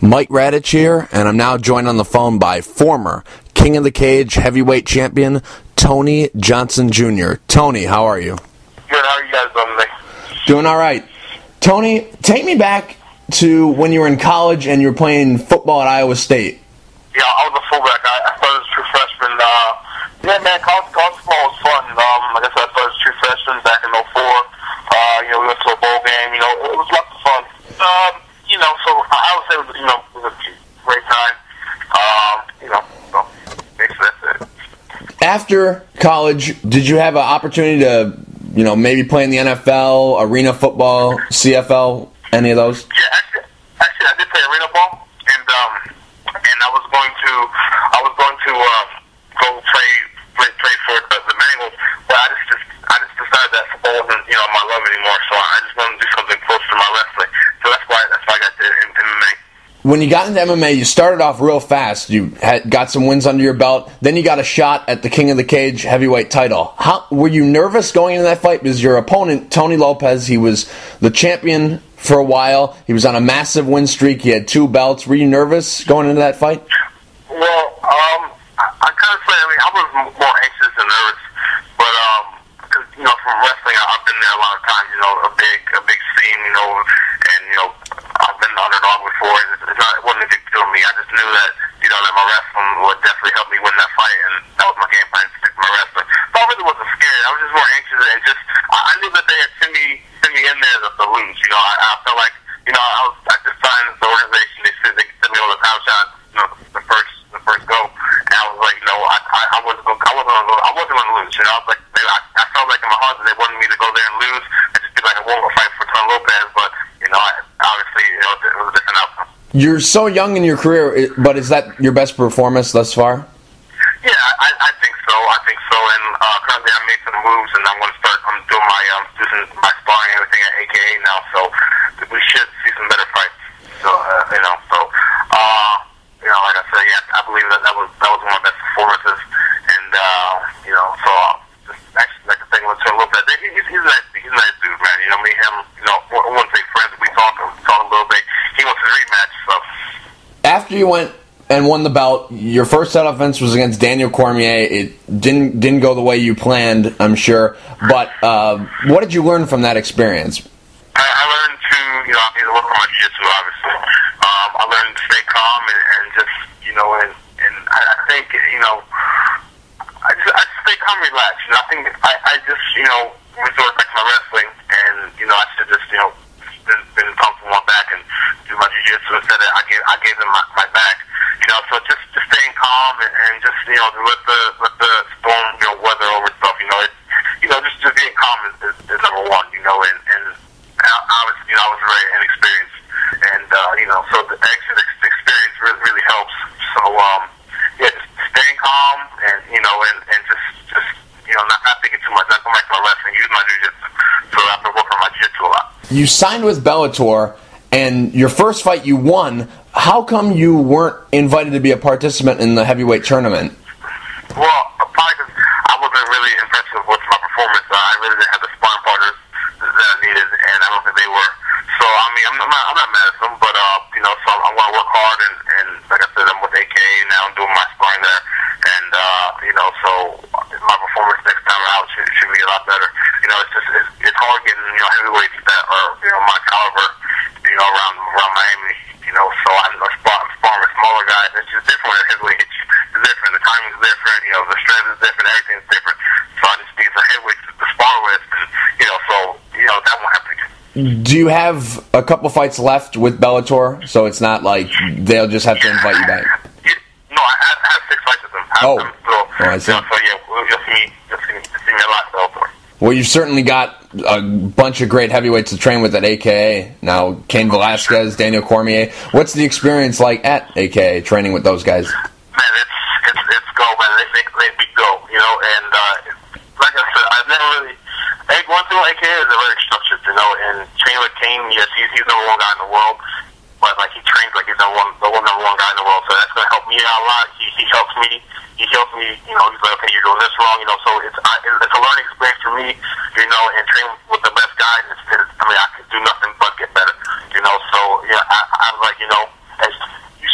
Mike Radich here, and I'm now joined on the phone by former King of the Cage heavyweight champion, Tony Johnson Jr. Tony, how are you? Good, how are you guys doing today? Doing all right. Tony, take me back to when you were in college and you were playing football at Iowa State. Yeah, I was a fullback. I started as a true freshman. Yeah, man, college football was fun. Like I said, I started as a true freshman back in '04. We went to a bowl game. It was lots of fun. So I would say it was a great time. So basically that's it. After college, did you have an opportunity to, maybe play in the NFL, arena football, CFL, any of those? Yeah, actually, I did play arena ball, and I was going to go play for the Bengals, but I just decided that football wasn't my love anymore. So I just wanted to do something closer to my wrestling. So that's why I got to MMA. When you got into MMA, you started off real fast. You got some wins under your belt. Then you got a shot at the King of the Cage heavyweight title. How were you nervous going into that fight? Because your opponent, Tony Lopez, he was the champion for a while. He was on a massive win streak. He had 2 belts. Were you nervous going into that fight? Well, I kind of say, I was more anxious than nervous, but because from wrestling, I've been there a lot of times. A big scene, and I've been the underdog before. It wasn't a big deal to me. I just knew that that my wrestling would definitely help me win that fight, and that was my game plan, to stick to my wrestling. So I really wasn't scared. I was just more anxious, and I knew that they had sent me in there to lose. I felt like I just signed the organization. They said they could send me on the title shot, the first go, and I was like, I wasn't going to lose. I was like, I felt like in my heart that they wanted me to go there and lose and just be like a warm-up fight for Tony Lopez, but obviously it was a different outcome. You're so young in your career, but is that your best performance thus far? Yeah, I think so. And currently I made some moves, and I'm going to start. I'm doing my sparring and everything at AKA now, so we should see some better fights. So like I said, yeah, I believe that was one of my best performances, and so just actually like the thing with Tony Lopez, he's a nice dude, man. Me and him, I wouldn't say friends. We talk a little bit. He wants a rematch, so. After you went and won the belt, your first set offense was against Daniel Cormier. It didn't go the way you planned, I'm sure. But what did you learn from that experience? I learned to, I need to work on my jiu-jitsu, obviously. I learned to stay calm and just, and I think, I just stay calm and relaxed. I think I just, resort back to my wrestling, and, I should just, been pumping my back and do my jiu-jitsu instead of I gave them my back. So just staying calm and just, to let the storm, weather over stuff, just being calm is number one, and obviously, I was very inexperienced, and, so the experience really helps. So, just staying calm and, and just not thinking too much, not going back to my wrestling, use my jiu-jitsu. So I have to work on my jiu-jitsu a lot. You signed with Bellator, and your first fight you won. How come you weren't invited to be a participant in the heavyweight tournament? Well, probably because I wasn't really impressed with my performance. I really didn't have the sparring partners that I needed, and I don't think they were. So, I'm not mad at them, but, so I'm going to work hard, and like I said, I'm with AKA now, I'm doing my sparring there, and, so my performance next time out should be a lot better. It's hard getting, heavyweights that are, my caliber, around Miami, so I'm sparring with smaller guys. It's just different when a heavyweight hits you. It's different. The timing is different. The strength is different. Everything's different. So I just need some heavyweights to spar with. That won't happen again. Do you have a couple fights left with Bellator, so it's not like they'll just have to invite you back? No, I have 6 fights with them. I see. So yeah, you'll see me a lot, Bellator. Well, you've certainly got a bunch of great heavyweights to train with at AKA. Now, Cain Velasquez, Daniel Cormier. What's the experience like at AKA, training with those guys? Man, it's go, man. They be go, and like I said, I've never really... Going through AKA is very structured, and training with Cain, yes, he's the number 1 guy in the world, but he trains like he's the number one guy in the world, so that's going to help me out a lot. He helps me. He's like, okay, you're doing this wrong, so it's a learning experience for me, and training with the best guys. I can do nothing but get better, so yeah, I was like, as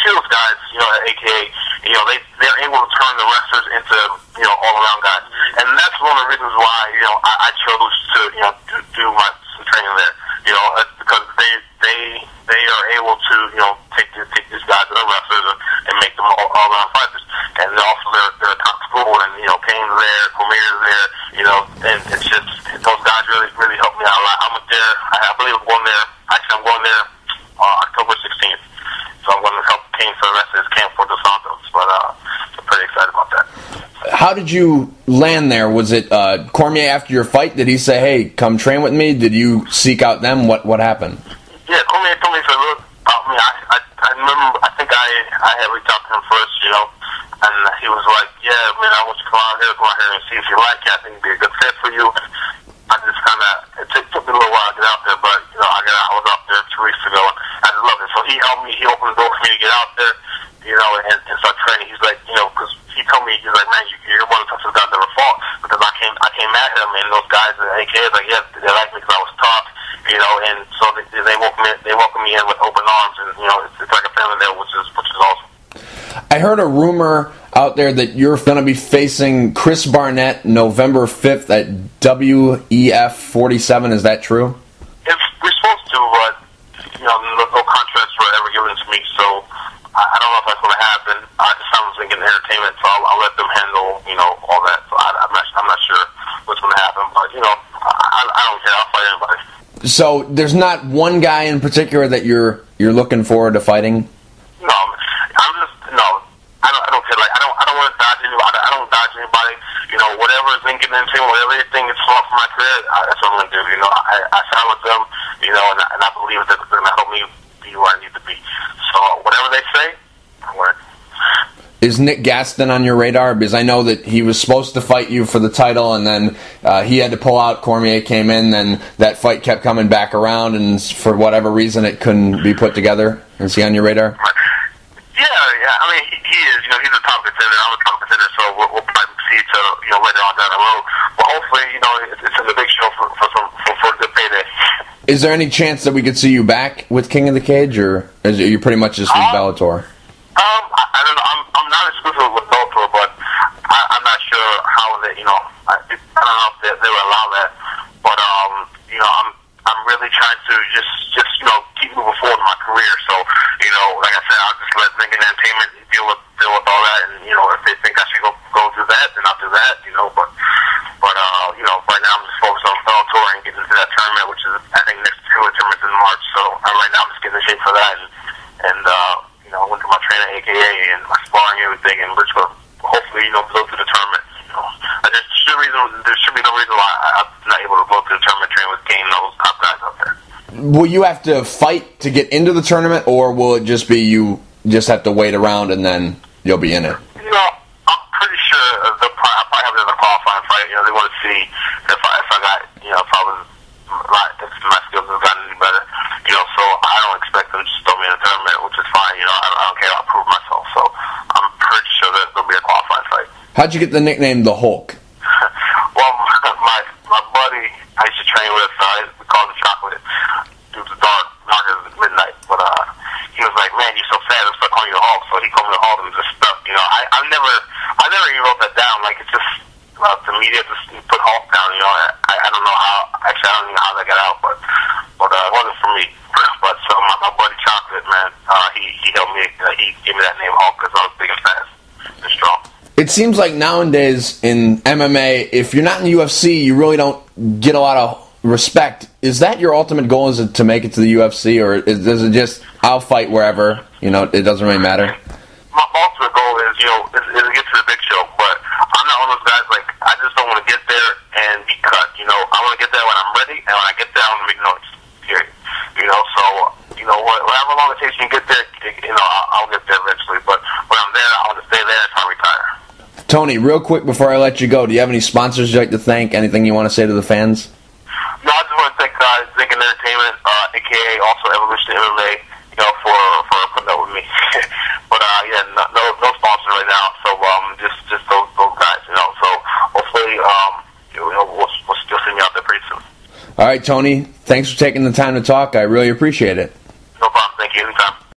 see those guys, at AKA, they're able to turn the wrestlers into, all-around guys. And that's one of the reasons why, I chose to, do some training there. Because they are able to, take these guys that are wrestlers and make them all-around fighters. And also they're top school, and, Kane's there, Cormier's there, and it's just, those guys really helped me out a lot. I'm there, I believe I'm going there, I'm going there October 16th. So I'm going to help Kane for the rest of his camp for Dos Santos. But I'm pretty excited about that. How did you land there? Was it Cormier after your fight? Did he say, "Hey, come train with me"? Did you seek out them? What happened? Yeah, Cormier told me, look, I remember, I think I had reached out to him first, and he was like, "Yeah, man, I want you to come out here and see if you like it. I think it'd be a good fit for you." I just kind of, it took me a little while to get out there, but, I was out there 2 weeks ago, and I just loved it. So he helped me, he opened the door for me to get out there, and start training. He's like, because he told me, he's like, "Man, you're one of the toughest guys I ever fought," because I came at him, and those guys at AK was like, "Yeah, they liked me because I was tough," and so they welcomed me in with open arms, and, it's like a family there, which is awesome. I heard a rumor out there that you're going to be facing Chris Barnett November 5th at WEF 47. Is that true? We're supposed to, but no contracts were ever given to me, so I don't know if that's going to happen. I just was thinking entertainment, so I'll let them handle all that. So I'm not sure what's going to happen, but I don't care. I'll fight anybody. So there's not one guy in particular that you're looking forward to fighting? No, I don't care. Like I don't want to dodge anybody. I don't dodge anybody. Whatever is thinking into whatever they think is smart for my career, that's what I'm gonna do. I sign with them. And I believe that they're gonna help me be where I need to be. So whatever they say, I work. Is Nick Gaston on your radar? Because I know that he was supposed to fight you for the title, and then he had to pull out. Cormier came in, then that fight kept coming back around, and for whatever reason, it couldn't be put together. Is he on your radar? Yeah. I mean, he is. He's a top contender. I'm a top contender, so we'll probably see each other, later on down the road. But hopefully, it's in the big show for a good payday. Is there any chance that we could see you back with King of the Cage, or are you pretty much just with Bellator? I don't know. I'm not exclusive with Bellator, but I'm not sure how they, I don't know if they will allow that. But I'm really trying to just keep moving forward in my career. So like I said, I'll just let Lincoln Entertainment deal with all that, and if they think I should go do that, then I'll do that. But right now I'm just focused on Bellator and getting into that tournament, which is I think next two tournaments in March. So right now I'm just getting in shape for that, and I went to my trainer AKA and my sparring and everything, and we're just gonna hopefully go to the tournament. There should be no reason why I'm not able to go to the tournament, train with Kane and those top guys out there. Will you have to fight to get into the tournament, or will it just be you just have to wait around and then you'll be in it? I'm pretty sure I'll probably have another qualifying fight. They want to see if I got, if my skills have gotten any better. So I don't expect them to just throw me in a tournament, which is fine. I don't care. I'll prove myself. So I'm pretty sure that there'll be a qualifying fight. How'd you get the nickname the Hulk? Well, my buddy I used to train with, we called him Chocolate. It was darker than midnight. But he was like, "Man, you're so fat. I'm stuck calling you the Hulk." So he called me the Hulk and just stuck. I never even wrote that down. Like it's just the media just put Hulk down. I don't know how. Actually, I don't even know how that got out. But it wasn't for me. But so my buddy Chocolate, man, he helped me. He gave me that name Hulk because I was big and fast and strong. It seems like nowadays in MMA, if you're not in the UFC, you really don't get a lot of respect. Is that your ultimate goal? Is it to make it to the UFC, or does it just I'll fight wherever? It doesn't really matter. My ultimate goal is is to get to the big show, but I'm not one of those guys. Like I just don't want to get there and be cut. I want to get there when I'm ready, and when I get there, I want to make noise. Period. So whatever long it takes me to get there, I'll get there eventually. But when I'm there, I want to stay there until I retire. Tony, real quick before I let you go, do you have any sponsors you'd like to thank? Anything you want to say to the fans? No, I just want to thank Lincoln Entertainment, aka also Evolution MMA, for putting up with me. But no sponsor right now. So just those guys, So hopefully, we'll still see me out there pretty soon. All right, Tony. Thanks for taking the time to talk. I really appreciate it.